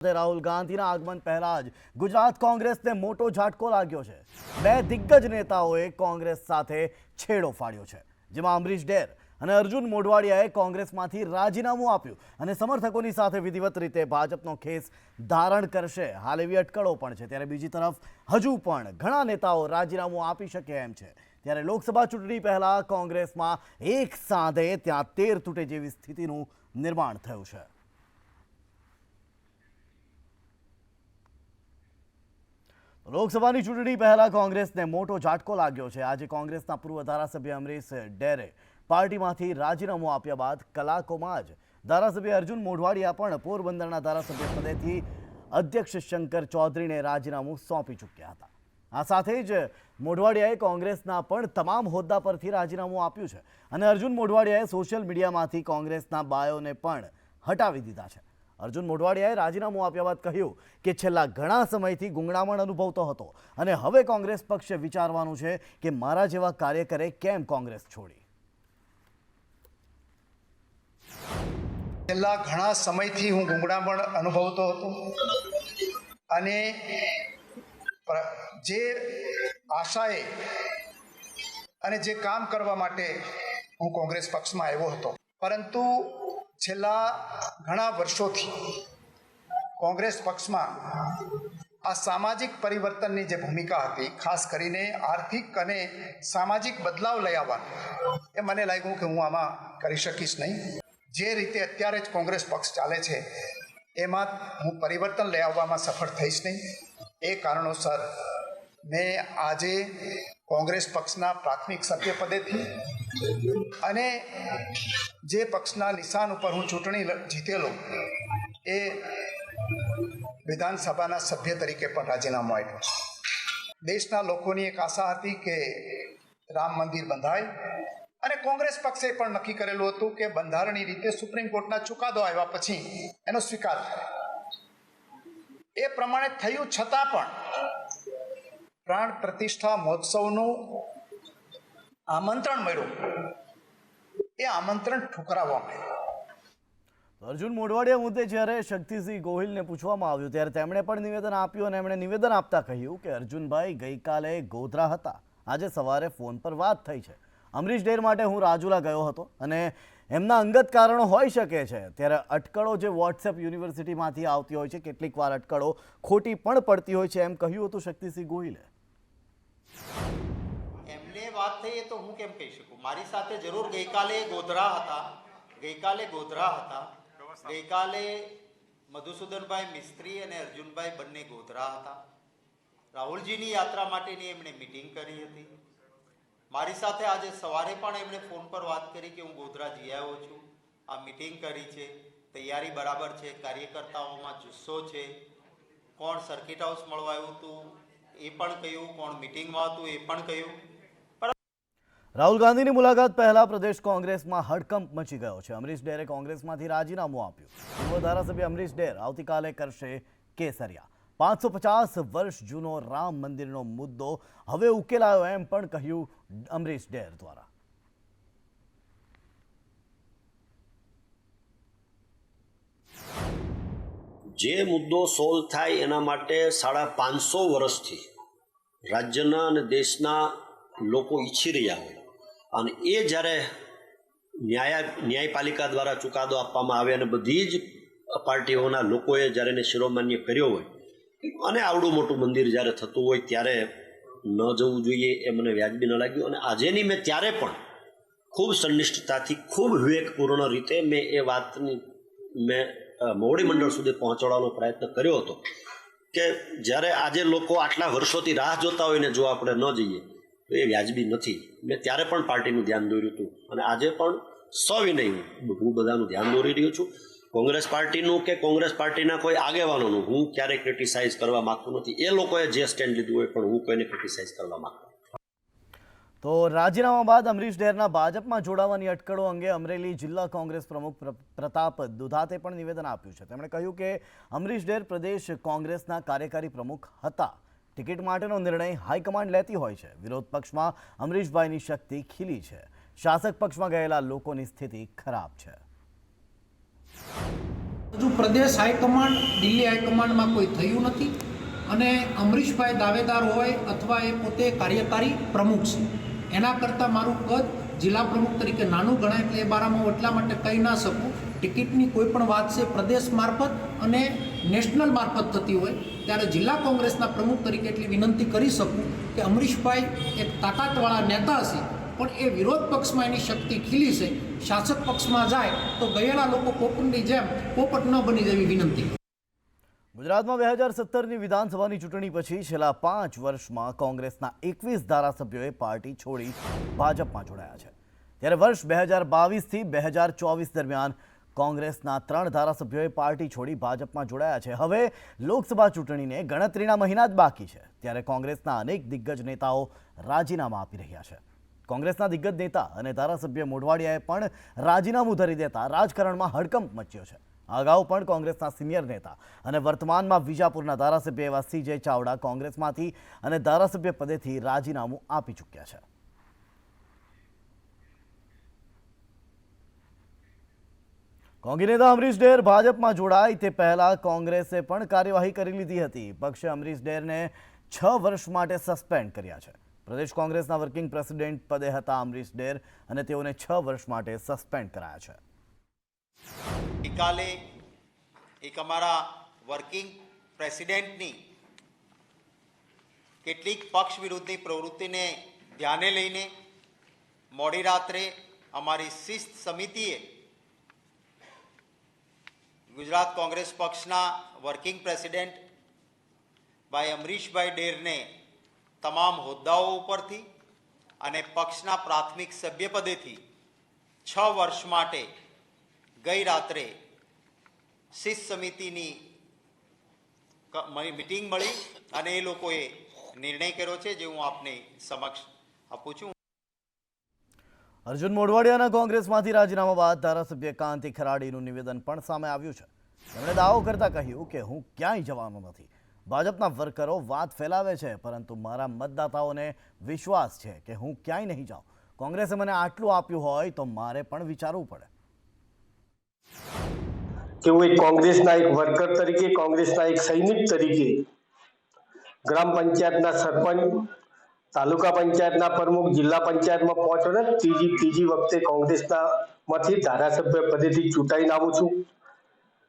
રાહુલ ગાંધીના આગમન પહેલા જ ગુજરાત કોંગ્રેસને મોટો ઝાટકો લાગ્યો છે। બે દિગ્ગજ નેતાઓએ કોંગ્રેસ સાથે છેડો ફાડ્યો છે, જેમાં અમરીશ ડેર અને અર્જુન મોઢવાડિયાએ કોંગ્રેસમાંથી રાજીનામું આપ્યું અને સમર્થકોની સાથે વિધિવત રીતે ભાજપનો ખેસ ધારણ કરશે। હાલ એવી અટકળો પણ છે, ત્યારે બીજી તરફ હજુ પણ ઘણા નેતાઓ રાજીનામું આપી શકે એમ છે। ત્યારે લોકસભા ચૂંટણી પહેલા કોંગ્રેસમાં એક સાંધે ત્યાં તેર તૂટે જેવી સ્થિતિનું નિર્માણ થયું છે। લોકસભાની ચૂંટણી પહેલા કોંગ્રેસને મોટો ઝાટકો લાગ્યો છે। આજે કોંગ્રેસના પૂર્વ ધારાસભ્ય અમરીશ ડેરે પાર્ટીમાંથી રાજીનામું આપ્યા બાદ કલાકોમાં જ ધારાસભ્ય અર્જુન મોઢવાડિયા પણ પોરબંદરના ધારાસભ્ય પદેથી અધ્યક્ષ શંકર ચૌધરીને રાજીનામું સોંપી ચૂક્યા હતા। આ સાથે જ મોઢવાડિયાએ કોંગ્રેસના પણ તમામ હોદ્દા પરથી રાજીનામું આપ્યું છે અને અર્જુન મોઢવાડિયાએ સોશિયલ મીડિયામાંથી કોંગ્રેસના બાયોને પણ હટાવી દીધા છે। અર્જુન મોઢવાડિયાએ રાજીનામું આપ્યા બાદ કહ્યું કે છેલ્લા ઘણા સમયથી ગુંગળામણ અનુભવતો હતો અને હવે કોંગ્રેસ પક્ષે વિચારવાનું છે કે મારા જેવા કાર્યકરે કેમ કોંગ્રેસ છોડી। છેલ્લા ઘણા સમયથી હું ગુંગળામણ અનુભવતો હતો અને જે આશાએ અને જે કામ કરવા માટે હું કોંગ્રેસ પક્ષમાં આવ્યો હતો, પરંતુ છેલ્લા ઘણા વર્ષોથી કોંગ્રેસ પક્ષમાં આ સામાજિક પરિવર્તનની જે ભૂમિકા હતી, ખાસ કરીને આર્થિક અને સામાજિક બદલાવ લઈ આવવાનું, એ મને લાગ્યું કે હું આમાં કરી શકીશ નહીં। જે રીતે અત્યારે જ કોંગ્રેસ પક્ષ ચાલે છે એમાં હું પરિવર્તન લઈ આવવામાં સફળ થઈશ નહીં। એ કારણોસર મેં આજે કોંગ્રેસ પક્ષના પ્રાથમિક સભ્ય પદેથી અને જે પક્ષના નિશાન ઉપર હું ચૂંટણી જીતેલો એ વિધાનસભાના સભ્ય તરીકે પણ રાજીનામું આપ્યું। દેશના લોકોની એક આશા હતી કે રામ મંદિર બંધાય અને કોંગ્રેસ પક્ષે પણ નક્કી કરેલું હતું કે બંધારણીય રીતે સુપ્રીમ કોર્ટના ચુકાદો આવ્યા પછી એનો સ્વીકાર થાય। એ પ્રમાણે થયું, છતાં પણ પ્રાણ પ્રતિષ્ઠા મહોત્સવનું આમંત્રણ મળ્યું, એ આમંત્રણ ઠુકરાવવામાં આવ્યું। અર્જુન મોઢવાડિયા મુદ્દે જ્યારે શક્તિસિંહ ગોહિલને પૂછવામાં આવ્યું ત્યારે તેમણે પણ નિવેદન આપ્યું અને એમણે નિવેદન આપતા કહ્યું કે અર્જુનભાઈ ગઈકાલે ગોધરા હતા, આજે સવારે ફોન પર વાત થઈ છે। અમરીશ ડેર માટે હું રાજુલા ગયો હતો અને એમના અંગત કારણો હોઈ શકે છે। ત્યારે અટકળો જે વોટ્સએપ યુનિવર્સિટીમાંથી આવતી હોય છે, કેટલીક વાર અટકળો ખોટી પણ પડતી હોય છે, એમ કહ્યું હતું શક્તિસિંહ ગોહિલે। એમને વાત થઈ તો હું કેમ કહી શકું? મારી સાથે જરૂર ગઈકાલે ગોધરા હતા, ગઈકાલે મધુસૂદનભાઈ મિસ્ત્રી અને અર્જુનભાઈ બંને ગોધરા હતા। રાહુલજીની યાત્રા માટેની એમણે મિટિંગ કરી હતી। મારી સાથે આજે સવારે પણ એમણે ફોન પર વાત કરી કે હું ગોધરા જઈ આવ્યો છું, આ મિટિંગ કરી છે, તૈયારી બરાબર છે, કાર્યકર્તાઓમાં જુસ્સો છે, કોણ સર્કિટ હાઉસ મળવા આવ્યું હતું એ પણ કહ્યું, કોણ મિટિંગમાં હતું એ પણ કહ્યું। રાહુલ ગાંધીની મુલાકાત પહેલા પ્રદેશ કોંગ્રેસમાં હડકંપ મચી ગયો છે। અમરીશ ડેરે કોંગ્રેસમાંથી રાજીનામું આપ્યું। પૂર્વ ધારાસભ્ય અમરીશ ડેર આવતીકાલે કરશે કેસરિયા। 550 વર્ષ જૂનો રામ મંદિરનો મુદ્દો હવે ઉકેલાયો એમ પણ કહ્યું અમરીશ ડેર દ્વારા। જે મુદ્દો સોલ્વ થાય એના માટે 550 વર્ષથી રાજ્યના અને દેશના લોકો ઈચ્છી રહ્યા હોય અને એ જ્યારે ન્યાયપાલિકા દ્વારા ચુકાદો આપવામાં આવે અને બધી જ પાર્ટીઓના લોકોએ જ્યારે એને શિરોમાન્ય કર્યો હોય અને આવડું મોટું મંદિર જ્યારે થતું હોય ત્યારે ન જવું જોઈએ એ મને વ્યાજબી ન લાગ્યું। અને આજેની મેં ત્યારે પણ ખૂબ સંનિષ્ઠતાથી, ખૂબ વિવેકપૂર્ણ રીતે મેં એ વાતની મોવડી મંડળ સુધી પહોંચાડવાનો પ્રયત્ન કર્યો હતો કે જ્યારે આજે લોકો આટલા વર્ષોથી રાહ જોતા હોય ને જો આપણે ન જઈએ તો એ વ્યાજબી નથી। મેં ત્યારે પણ પાર્ટીનું ધ્યાન દોર્યું હતું અને આજે પણ સવિનય હું બધાનું ધ્યાન દોરી રહ્યો છું। કોંગ્રેસ પાર્ટીનું કે કોંગ્રેસ પાર્ટીના કોઈ આગેવાનોનું હું ક્યારેય ક્રિટિસાઇઝ કરવા માગતો નથી। એ લોકોએ જે સ્ટેન્ડ લીધું હોય પણ હું કોઈને ક્રિટિસાઇઝ કરવા માગતો નથી। તો રાજીનામા બાદ અમરીશ ડેરના ભાજપમાં જોડાવાની અટકળો અંગે અમરેલી જિલ્લા કોંગ્રેસ પ્રમુખ પ્રતાપ દુધાતે પણ નિવેદન આપ્યું છે। તેમણે કહ્યું કે અમરીશ ડેર પ્રદેશ કોંગ્રેસના કાર્યકારી પ્રમુખ હતા। ટિકિટ માટેનો નિર્ણય હાઈકમાન્ડ લેતી હોય છે। વિરોધ પક્ષમાં અમરીશભાઈની શક્તિ ખીલી છે, શાસક પક્ષમાં ગયેલા લોકોની સ્થિતિ ખરાબ છે। હજુ પ્રદેશ હાઈકમાન્ડ દિલ્હી હાઈકમાન્ડમાં કોઈ થયું નથી અને અમરીશભાઈ દાવેદાર હોય અથવા એ પોતે કાર્યકારી પ્રમુખ છે, એના કરતાં મારું કદ જિલ્લા પ્રમુખ તરીકે નાનું ગણાય, એટલે એ બારામાં હું એટલા માટે કહી ના શકું. ટિકિટની કોઈ પણ વાત છે પ્રદેશ મારફત અને નેશનલ મારફત થતી હોય ત્યારે જિલ્લા કોંગ્રેસના પ્રમુખ તરીકે એટલી વિનંતી કરી શકું કે અમરીશભાઈ એક તાકાતવાળા નેતા છે, પણ એ વિરોધ પક્ષમાં એની શક્તિ ખીલી છે, શાસક પક્ષમાં જાય તો ગયેલા લોકો પોપટની જેમ પોપટ ન બની જવી વિનંતી. ગુજરાતમાં 2017ની વિધાનસભાની ચૂંટણી પછી છેલ્લા 5 વર્ષમાં કોંગ્રેસના 21 ધારાસભ્યોએ પાર્ટી છોડી ભાજપમાં જોડાયા છે. ત્યારે વર્ષ 2022થી 2024 દરમિયાન કોંગ્રેસના 3 ધારાસભ્યોએ પાર્ટી છોડી ભાજપમાં જોડાયા છે. હવે લોકસભા ચૂંટણીને ગણતરીના મહિના જ બાકી છે, ત્યારે કોંગ્રેસના અનેક દિગ્ગજ નેતાઓ રાજીનામા આપી રહ્યા છે. કોંગ્રેસના દિગ્ગજ નેતા અને ધારાસભ્ય મોઢવાડિયાએ પણ રાજીનામું ધરી દેતા રાજકારણમાં હડકંપ મચ્યો છે. અગાઉ પણ કોંગ્રેસના સિનિયર નેતા અને વર્તમાનમાં વિજાપુરના ધારાસભ્ય એવા CJ ચાવડા કોંગ્રેસમાંથી અને ધારાસભ્ય પદેથી રાજીનામું આપી ચૂક્યા છે. કોંગ્રેસ નેતા અમરીશ ડેર ભાજપમાં જોડાય તે પહેલા કોંગ્રેસે પણ કાર્યવાહી કરી લીધી હતી. પક્ષે અમરીશ ડેરને 6 વર્ષ માટે સસ્પેન્ડ કર્યા છે. પ્રદેશ કોંગ્રેસના વર્કિંગ પ્રેસિડેન્ટ પદે હતા અમરીશ ડેર અને તેઓને 6 વર્ષ માટે સસ્પેન્ડ કરાયા છે. ગઈકાલે એક અમારા વર્કિંગ પ્રેસિડેન્ટની કેટલીક પક્ષ વિરુદ્ધની પ્રવૃત્તિને ધ્યાને લઈને મોડી રાત્રે અમારી શિસ્ત સમિતિએ ગુજરાત કોંગ્રેસ પક્ષના વર્કિંગ પ્રેસિડેન્ટ ભાઈ અમરીશભાઈ ડેરને તમામ હોદ્દાઓ ઉપરથી અને પક્ષના પ્રાથમિક સભ્યપદેથી 6 વર્ષ માટે ગઈ રાત્રે શિસ્ત સમિતિની મીટિંગ મળી અને એ લોકોએ નિર્ણય કર્યો છે, જે હું આપને સમક્ષ આપું છું. અર્જુન મોઢવાડિયાના કોંગ્રેસમાંથી રાજીનામા બાદ ધારાસભ્ય કાંતિ ખરાડીનું નિવેદન પણ સામે આવ્યું છે. તેમણે દાવો કરતા કહ્યું કે હું ક્યાંય જવાનો નથી. ભાજપના વર્કરો વાત ફેલાવે છે, પરંતુ મારા મતદાતાઓને વિશ્વાસ છે કે હું ક્યાંય નહીં જાઉં. કોંગ્રેસે મને આટલું આપ્યું હોય તો મારે પણ વિચારવું પડે. કે હું એક કોંગ્રેસના એક વર્કર તરીકે, કોંગ્રેસના એક સૈનિક તરીકે ગ્રામ પંચાયતના સરપંચ, તાલુકા પંચાયતના પ્રમુખ, જિલ્લા પંચાયતમાં 5 વર્ષ ત્રીજી વખતે કોંગ્રેસમાંથી ધારાસભ્ય પદેથી ચૂંટાઈને આવું છું.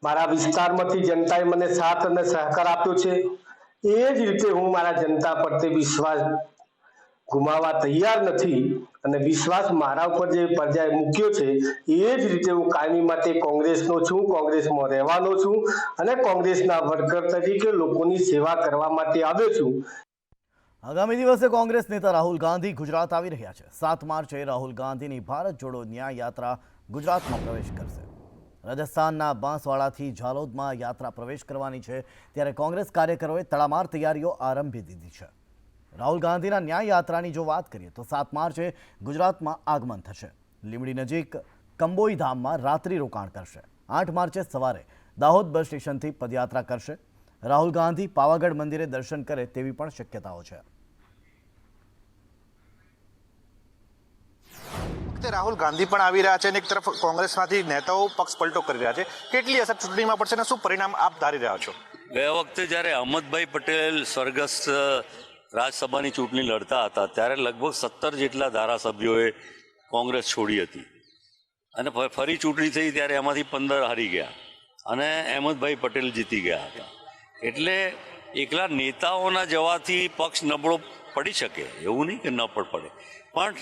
મારા વિસ્તારમાંથી જનતાએ મને સાથ અને સહકાર આપ્યો છે. એ જ રીતે હું મારા જનતા પ્રત્યે વિશ્વાસ ગુમાવવા તૈયાર નથી અને વિશ્વાસ મારા ઉપર જે પ્રજાએ મૂક્યો છે એ જ રીતે હું કાયમી માટે કોંગ્રેસનો છું, કોંગ્રેસમાં રહેવાનો છું અને કોંગ્રેસના વર્કર તરીકે લોકોની સેવા કરવા માટે આવ્યો છું. આગામી દિવસે કોંગ્રેસ નેતા રાહુલ ગાંધી ગુજરાત આવી રહ્યા છે. 7 માર્ચે રાહુલ ગાંધીની ભારત જોડો ન્યાય યાત્રા ગુજરાતમાં પ્રવેશ કરશે. રાજસ્થાનના બાંસવાડાથી ઝાલોદમાં યાત્રા પ્રવેશ કરવાની છે, ત્યારે કોંગ્રેસ કાર્યકરોએ તડામાર તૈયારીઓ આરંભી દીધી છે. રાહુલ ગાંધીના ન્યાય યાત્રાની જો વાત કરીએ તો 7 માર્ચે ગુજરાતમાં આગમન થશે. લીંબડી નજીક કંબોઈ ધામમાં રાત્રિ રોકાણ કરશે. 8 માર્ચે સવારે દાહોદ બસ સ્ટેશનથી પદયાત્રા કરશે. રાહુલ ગાંધી પાવાગઢ મંદિરે દર્શન કરે તેવી પણ શક્યતાઓ છે. રાહુલ ગાંધી પણ આવી રહ્યા છે અને એક તરફ કોંગ્રેસમાંથી નેતાઓ પક્ષ પલટો કરી રહ્યા છે. કેટલી અસર ચૂંટણીમાં પડશે અને શું પરિણામ આપ ધારી રહ્યા છો? ગયા વખતે જ્યારે અહમદભાઈ પટેલ સ્વર્ગસ્થ રાજ્યસભાની ચૂંટણી લડતા હતા ત્યારે લગભગ 17 જેટલા ધારાસભ્યોએ કોંગ્રેસ છોડી હતી અને ફરી ચૂંટણી થઈ ત્યારે એમાંથી 15 હારી ગયા અને અહમદભાઈ પટેલ જીતી ગયા હતા. એટલે એકલા નેતાઓના જવાથી પક્ષ નબળો પડી શકે એવું નહીં કે ન પણ પડે, પણ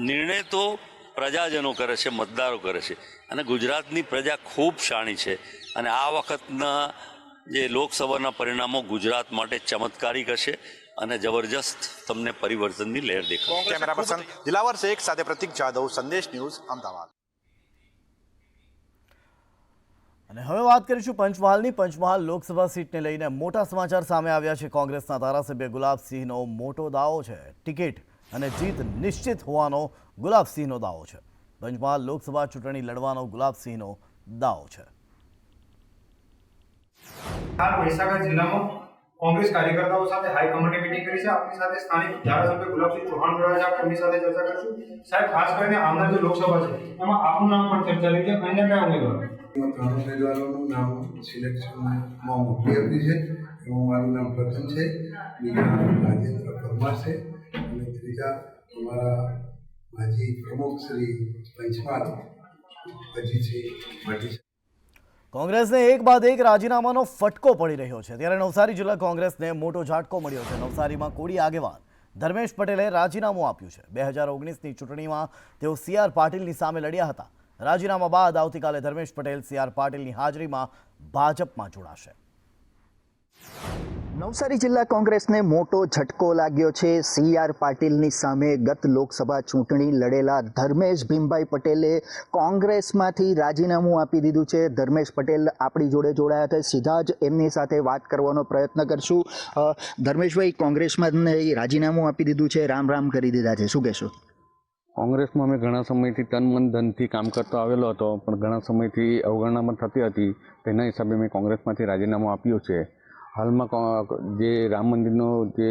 નિર્ણય તો પ્રજાજનો કરે છે, મતદારો કરે છે અને ગુજરાતની પ્રજા ખૂબ શાણી છે અને આ વખતના જે લોકસભાના પરિણામો ગુજરાત માટે ચમત્કારિક હશે અને જબરજસ્ત તમને પરિવર્તનની લહેર દેખાશે. કેમેરા પર્સન દિલાવર શેખ સાથે પ્રતિક જાદવ, સંદેશ ન્યૂઝ, અમદાવાદ. અને હવે વાત કરીશું પંચમહાલની. પંચમહાલ લોકસભા સીટને લઈને મોટા સમાચાર સામે આવ્યા છે. કોંગ્રેસના ધારાસભ્ય ગુલાબસિંહનો મોટો દાવો છે. ટિકિટ અને જીત નિશ્ચિત હોવાનો ગુલાબસિંહનો દાવો છે. પંચમહાલ લોકસભા ચૂંટણી લડવાનો ગુલાબસિંહનો દાવો છે. મહીસાગર જિલ્લામાં કોંગ્રેસ કાર્યકર્તાઓ સાથે હાઈકમાન્ડે મીટિંગ કરી છે. આપણી સાથે સ્થાનિક ધારાસભ્ય ગુલાબસિંહ ચૌહાણ જોડાયા છે. આપણે એમની સાથે ચર્ચા કરીશું. સાહેબ, ખાસ કરીને આવનાર જે લોકસભા છે એમાં આપનું નામ પણ ચર્ચા થઈ છે. અન્ય કયા ઉમેદવાર? ત્રણ ઉમેદવારોનું નામ સિલેક્શનમાં મોકલી આપ્યું છે. એમાં મારું નામ પ્રથમ છે, બીજા રાજેન્દ્ર પરમાર છે અને ત્રીજા અમારા માજી પ્રમુખ શ્રી પંચમહાલ અજીતસિંહ ભટ્ટી છે. કોંગ્રેસને એક બાદ એક રાજીનામાનો ફટકો પડી રહ્યો છે, ત્યારે નવસારી જિલ્લા કોંગ્રેસને મોટો ઝાટકો મળ્યો છે. નવસારીમાં કોળી આગેવાન ધર્મેશ પટેલે રાજીનામું આપ્યું છે. 2019ની ચૂંટણીમાં તેઓ CR પાટીલની સામે લડ્યા હતા. રાજીનામા બાદ આવતીકાલે ધર્મેશ પટેલ CR પાટીલની હાજરીમાં ભાજપમાં જોડાશે. નવસારી જિલ્લા કોંગ્રેસને મોટો ઝટકો લાગ્યો છે. CR પાટીલની સામે ગત લોકસભા ચૂંટણી લડેલા ધર્મેશ ભીમભાઈ પટેલે કોંગ્રેસમાંથી રાજીનામું આપી દીધું છે. ધર્મેશ પટેલ આપણી જોડે જોડાયા હતા, સીધા જ એમની સાથે વાત કરવાનો પ્રયત્ન કરશું. ધર્મેશભાઈ, કોંગ્રેસમાં રાજીનામું આપી દીધું છે, રામ રામ કરી દીધા છે, શું કહેશો? કોંગ્રેસમાં મેં ઘણા સમયથી તન મન ધનથી કામ કરતો આવેલો હતો, પણ ઘણા સમયથી અવગણનામાં થતી હતી. તેના હિસાબે મેં કોંગ્રેસમાંથી રાજીનામું આપ્યું છે. હાલમાં જે રામ મંદિરનું જે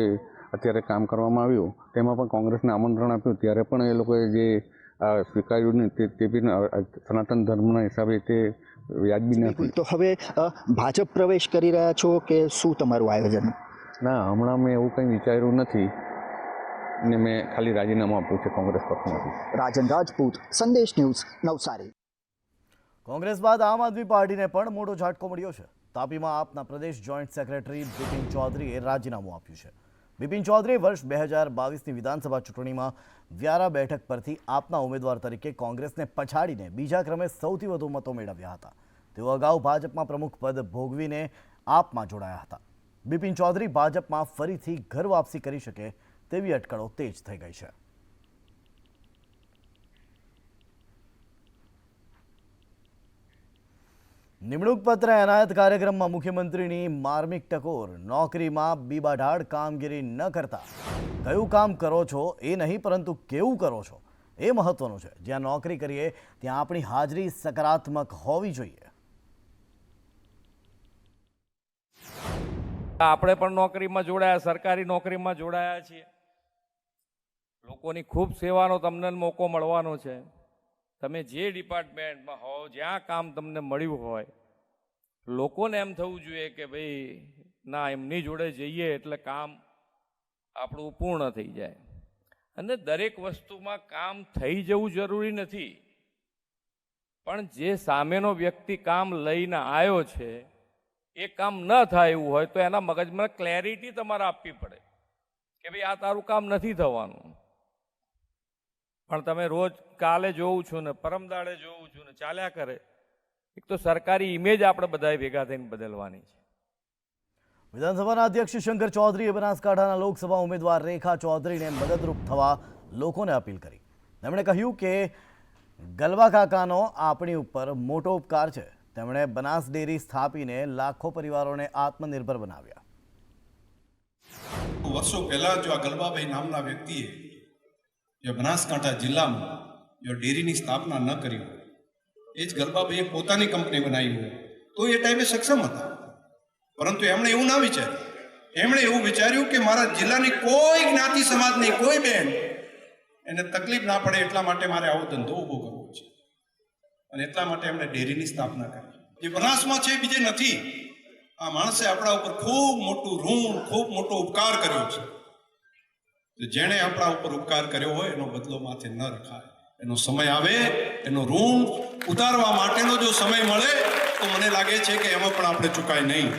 અત્યારે કામ કરવામાં આવ્યું તેમાં પણ કોંગ્રેસને આમંત્રણ આપ્યું, ત્યારે પણ એ લોકોએ જે સ્વીકાર્યું નહીં, તે બી સનાતન ધર્મના હિસાબે તે વ્યાજબી નથી. તો હવે ભાજપ પ્રવેશ કરી રહ્યા છો કે શું તમારું આયોજન? ના, હમણાં મેં એવું કંઈ વિચાર્યું નથી ને મેં ખાલી રાજીનામું આપ્યું છે કોંગ્રેસ પક્ષમાંથી. રાજન રાજપૂત, સંદેશ ન્યૂઝ, નવસારી. કોંગ્રેસ બાદ આમ આદમી પાર્ટીને પણ મોટો ઝાટકો મળ્યો છે. તાપીમાં આપના પ્રદેશ જોઈન્ટ સેક્રેટરી બિપિન ચૌધરીએ રાજીનામું આપ્યું છે. બિપિન ચૌધરીએ વર્ષ 2022ની વિધાનસભા ચૂંટણીમાં વ્યારા બેઠક પરથી આપના ઉમેદવાર તરીકે કોંગ્રેસને પછાડીને બીજા ક્રમે સૌથી વધુ મતો મેળવ્યા હતા. તેઓ અગાઉ ભાજપમાં પ્રમુખ પદ ભોગવીને આપમાં જોડાયા હતા. બિપિન ચૌધરી ભાજપમાં ફરીથી ઘર વાપસી કરી શકે તેવી અટકળો તેજ થઈ ગઈ છે. નિમણૂક પત્ર એનાયત કાર્યક્રમમાં મુખ્યમંત્રીની માર્મિક ટકોર. નોકરીમાં બીબાઢાળ કામગીરી ન કરતા કયું કામ કરો છો એ નહીં, પરંતુ કેવું કરો છો એ મહત્વનું છે. જ્યાં નોકરી કરીએ ત્યાં આપણી હાજરી સકારાત્મક હોવી જોઈએ. આપણે પણ નોકરીમાં જોડાયા, સરકારી નોકરીમાં જોડાયા છીએ. લોકોની ખૂબ સેવાનો તમને મોકો મળવાનો છે. તમે જે ડિપાર્ટમેન્ટમાં હો, જ્યાં કામ તમને મળ્યું હોય, લોકોને એમ થવું જોઈએ કે ભાઈ ના, એમની જોડે જઈએ એટલે કામ આપણું પૂર્ણ થઈ જાય. અને દરેક વસ્તુમાં કામ થઈ જવું જરૂરી નથી, પણ જે સામેનો વ્યક્તિ કામ લઈને આવ્યો છે એ કામ ન થાય એવું હોય તો એના મગજમાં ક્લેરિટી તમારે આપવી પડે કે ભાઈ આ તારું કામ નથી થવાનું. પણ તમે રોજ કાલે જોઉં છું ને પરમદાડે જોઉં છું ને ચાલ્યા કરે. એક તો સરકારી ઇમેજ આપણે બધાએ ભેગા થઈને બદલવાની છે. વિધાનસભાના અધ્યક્ષ શંકર ચૌધરીએ બનાસકાંઠાના લોકસભા ઉમેદવાર રેખા ચૌધરીને મદદરૂપ થવા લોકોને અપીલ કરી. તેમણે કહ્યું કે ગલવા કાકાનો આપણી ઉપર મોટો ઉપકાર છે. તેમણે બનાસ ડેરી સ્થાપીને લાખો પરિવારોને આત્મનિર્ભર બનાવ્યા. વર્ષો પહેલા જો આ ગલબાભાઈ નામના વ્યક્તિએ જો બનાસકાંઠા જિલ્લામાં જો ડેરીની સ્થાપના ન કરી હોય, એ જ ગલબાભાઈએ પોતાની કંપની બનાવી હોય તો એ ટાઈમે સક્ષમ હતા. પરંતુ એમણે એવું ના વિચાર્યું. એમણે એવું વિચાર્યું કે મારા જિલ્લાની કોઈ જ્ઞાતિ સમાજની કોઈ બેન એને તકલીફ ના પડે એટલા માટે મારે આવો ધંધો ઊભો કરવો છે. અને એટલા માટે એમણે ડેરીની સ્થાપના કરી. જે બનાસમાં છે બીજે નથી. આ માણસે આપણા ઉપર ખૂબ મોટું ઋણ, ખૂબ મોટો ઉપકાર કર્યો છે. જેણે આપણા ઉપર ઉપકાર કર્યો હોય એનો બદલો માથે ન રખાય. એનો સમય આવે, એનો ઋણ ઉતારવા માટેનો જો સમય મળે તો મને લાગે છે કે એમાં પણ આપણે ચૂકાય નહીં.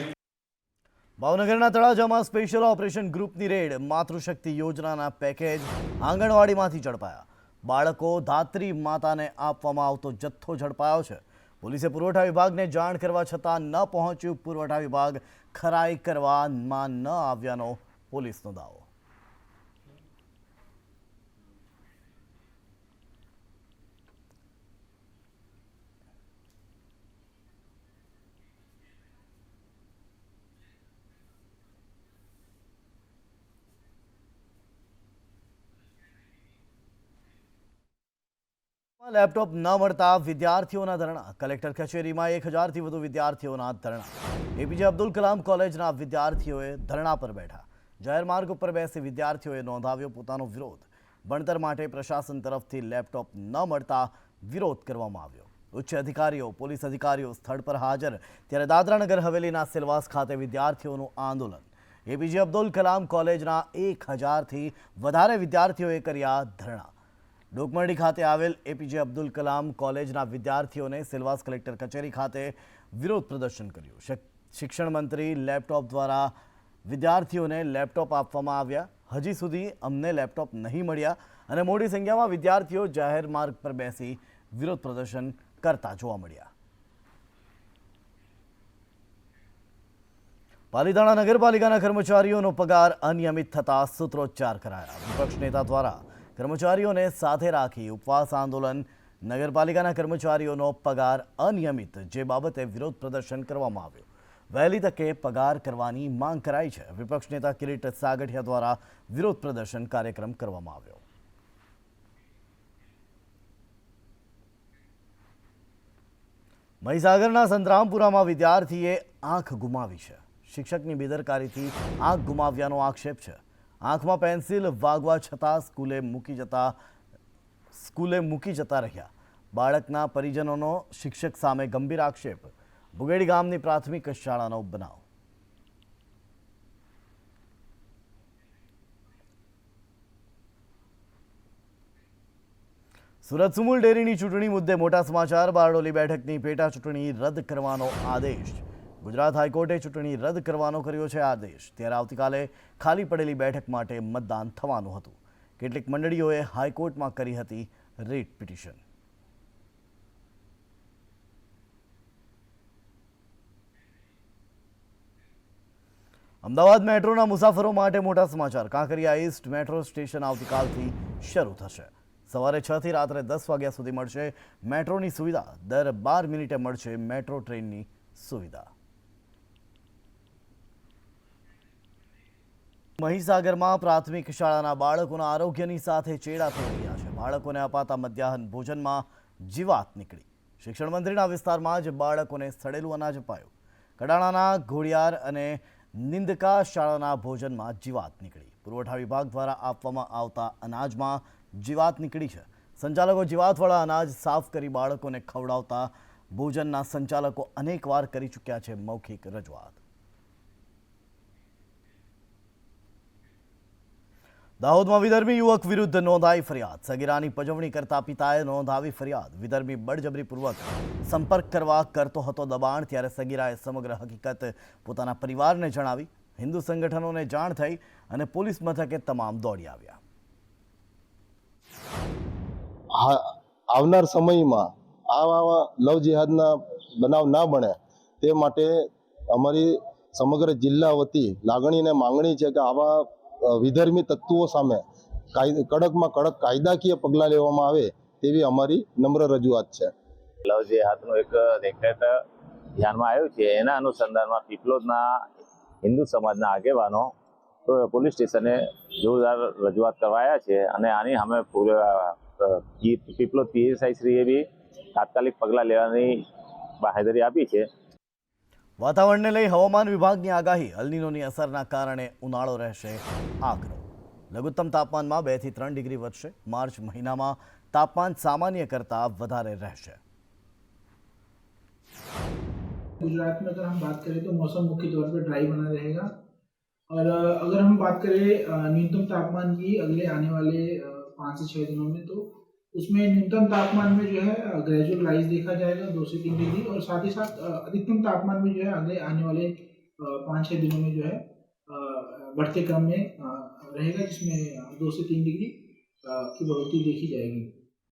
ભાવનગરના તળાજામાં સ્પેશિયલ ઓપરેશન ગ્રુપની રેડ. માતૃશક્તિ યોજનાના પેકેજ આંગણવાડીમાંથી ઝડપાયા. બાળકો ધાત્રી માતાને આપવામાં આવતો જથ્થો ઝડપાયો છે. પોલીસે પુરવઠા વિભાગને જાણ કરવા છતાં ન પહોંચ્યું. પુરવઠા વિભાગ ખરાઈ કરવામાં ન આવ્યાનો પોલીસનો દાવો. લેપટોપ ન મળતા વિદ્યાર્થીઓના ધરણા. કલેક્ટર કચેરીમાં 1000થી વધુ વિદ્યાર્થીઓના ધરણા. એપીજે અબ્દુલ કલામ કોલેજના વિદ્યાર્થીઓએ ધરણા પર બેઠા. જાહેર માર્ગ ઉપર બેસી વિદ્યાર્થીઓએ નોંધાવ્યો પોતાનો વિરોધ. ભણતર માટે પ્રશાસન તરફથી લેપટોપ ન મળતા વિરોધ કરવામાં આવ્યો. ઉચ્ચ અધિકારીઓ, પોલીસ અધિકારીઓ સ્થળ પર હાજર. ત્યારે દાદરા નગર હવેલીના સિલવાસ ખાતે વિદ્યાર્થીઓનું આંદોલન. એપીજે અબ્દુલ કલામ કોલેજના 1000થી વધારે વિદ્યાર્થીઓએ કર્યા ધરણા. ડોકમરડી ખાતે આવેલ એપીજે અબ્દુલ કલામ કોલેજના વિદ્યાર્થીઓને સિલવાસ કલેક્ટર કચેરી ખાતે વિરોધ પ્રદર્શન કર્યું. શિક્ષણ મંત્રી લેપટોપ દ્વારા વિદ્યાર્થીઓને લેપટોપ આપવામાં આવ્યા. હજી સુધી અમને લેપટોપ નહીં મળ્યા અને મોટી સંખ્યામાં વિદ્યાર્થીઓ જાહેર માર્ગ પર બેસી વિરોધ પ્રદર્શન કરતા જોવા મળ્યા. પાલીતાણા નગરપાલિકાના કર્મચારીઓનો પગાર અનિયમિત થતા સૂત્રોચ્ચાર કરાયા. વિપક્ષ નેતા દ્વારા કર્મચારીઓને સાથે રાખી ઉપવાસ આંદોલન. નગરપાલિકાના કર્મચારીઓનો પગાર અનિયમિત જે બાબતે વિરોધ પ્રદર્શન કરવામાં આવ્યું. વહેલી તકે પગાર કરવાની માંગ કરાઈ છે. વિપક્ષ નેતા કિરીટ સાગઠિયા દ્વારા વિરોધ પ્રદર્શન કાર્યક્રમ કરવામાં આવ્યો. મહીસાગરના સંતરામપુરામાં વિદ્યાર્થીએ આંખ ગુમાવી છે. શિક્ષકની બેદરકારીથી આંખ ગુમાવ્યાનો આક્ષેપ છે. આંખમાં પેન્સિલ વાગવા છતાં સ્કૂલે મૂકી જતા રહ્યા. બાળકના પરિજનોનો શિક્ષક સામે ગંભીર આક્ષેપ. બુગેડી ગામની પ્રાથમિક શાળાનો બનાવ. સુરત સુમુલ ડેરીની ચૂંટણી મુદ્દે મોટા સમાચાર. બારડોલી બેઠકની પેટા ચૂંટણી રદ કરવાનો આદેશ. ગુજરાત હાઈકોર્ટે ચૂંટણી રદ કરવાનો કર્યો છે આદેશ. ત્યારે આવતીકાલે ખાલી પડેલી બેઠક માટે મતદાન થવાનું હતું. કેટલીક મંડળીઓએ હાઈકોર્ટમાં કરી હતી રીટ પિટિશન. અમદાવાદ મેટ્રોના મુસાફરો માટે મોટા સમાચાર. કાંકરિયા ઈસ્ટ મેટ્રો સ્ટેશન આવતીકાલથી શરૂ થશે. સવારે 6 થી રાત્રે 10 વાગ્યા સુધી મળશે મેટ્રોની સુવિધા. દર 12 મિનિટે મળશે મેટ્રો ટ્રેનની સુવિધા. મહીસાગરમાં પ્રાથમિક શાળાના બાળકોના આરોગ્યની સાથે ચેડા થઈ રહ્યા છે. બાળકોને અપાતા મધ્યાહન ભોજનમાં જીવાત નીકળી. શિક્ષણ મંત્રીના વિસ્તારમાં જ બાળકોને સડેલું અનાજ અપાયું. કડાણાના ઘોડિયાર અને નિંદકા શાળાના ભોજનમાં જીવાત નીકળી. પુરવઠા વિભાગ દ્વારા આપવામાં આવતા અનાજમાં જીવાત નીકળી છે. સંચાલકો જીવાતવાળા અનાજ સાફ કરી બાળકોને ખવડાવતા ભોજનના સંચાલકો અનેકવાર કરી ચૂક્યા છે મૌખિક રજૂઆત. દાહોદમાં વિધર્મી યુવક વિરુદ્ધ નોંધાઈ ફરિયાદ. સગીરાની પજવણી કરતા પિતાએ નોંધાવી ફરિયાદ. વિધર્મી બળજબરીપૂર્વક સંપર્ક કરવા કરતો હતો દબાણ. ત્યારે સગીરાએ સમગ્ર હકીકત પોતાના પરિવારને જણાવી. હિન્દુ સંગઠનોને જાણ થઈ અને પોલીસ મથકે તમામ દોડી આવ્યા. આવનાર સમયમાં આવા લવ જિહાદના બનાવ ના બને તે માટે અમારી સમગ્ર જિલ્લા વતી લાગણી અને માંગણી છે કે આવા વિધર્મી તત્વો સામે કડકમાં કડક કાયદાકીય પગલાં લેવામાં આવે તેવી અમારી નમ્ર રજૂઆત છે. લવ જિહાદનું એક રેકેટ ધ્યાનમાં આવ્યું છે. એના અનુસંધાનમાં પીપલોદના હિન્દુ સમાજના આગેવાનો પોલીસ સ્ટેશને જોરદાર રજૂઆત કરવાયા છે અને આની અમે પીપલોદ પીએસઆઈ શ્રીએ બી તાત્કાલિક પગલાં લેવાની બાહેધરી આપી છે. વાતાવરણને લઈ હવામાન વિભાગની આગાહી. અલ્નીનોની અસરના કારણે ઉનાળો રહેશે આકરો. લઘુત્તમ તાપમાનમાં 2 થી 3 ડિગ્રી વધશે. માર્ચ મહિનામાં तापमान सामान्य करता વધારે રહેશે। गुजरात में अगर हम बात करें तो मौसम मुख्य तौर पर ड्राई बना रहेगा और अगर हम बात करें न्यूनतम तापमान की अगले आने वाले 5 से 6 दिनों में, तो उसमें न्यूनतम तापमान में जो है ग्रेजुअल राइज देखा जाएगा 2 से 3 डिग्री, और साथ ही साथ अधिकतम तापमान में जो है अगले आने वाले 5-6 दिनों में जो है बढ़ते क्रम में रहेगा, जिसमें 2 से 3 डिग्री की बढ़ोतरी देखी जाएगी।